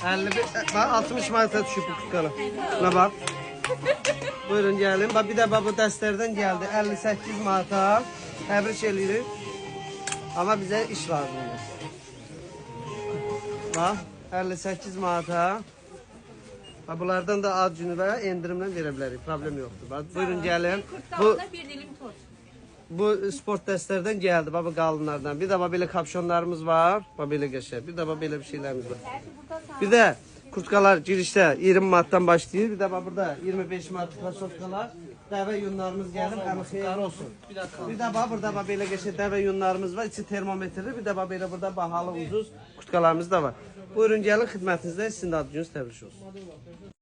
51, bak 60 manata düşüb bu kutkalar. Buna bak. Buyurun gəlin. Bak bir də bu dəstlərdən gəldi 58 manata. Təbrik edirik. Amma bizə iş lazımdır. Bak 58 manata. Bunlardan da ad günü və endirimlə verə bilərik. Problem yoxdur. Bak, buyurun gəlin. Bir dilim tort. Bu sport dəstlərdən gəldi. Baba qalınlardan. Bir də belə kapşonlarımız var. Baba belə qəşəng. Bir də belə bir şeylərimiz var. Bir də kurtkalar girişdə 20 manatdan başlayır. Bir də burada 25 manat krasovkalar. Dəvə yunlarımız gəlib. Əmi xeyirli olsun. Bir də burada belə qəşəng dəvə yunlarımız var. İçi termometrli. Bir də belə burada bahalı ucuz kurtkalarımız da var. Buyurun gəlin xidmətinizdə. Sizin də ad gününüz təbrik olsun.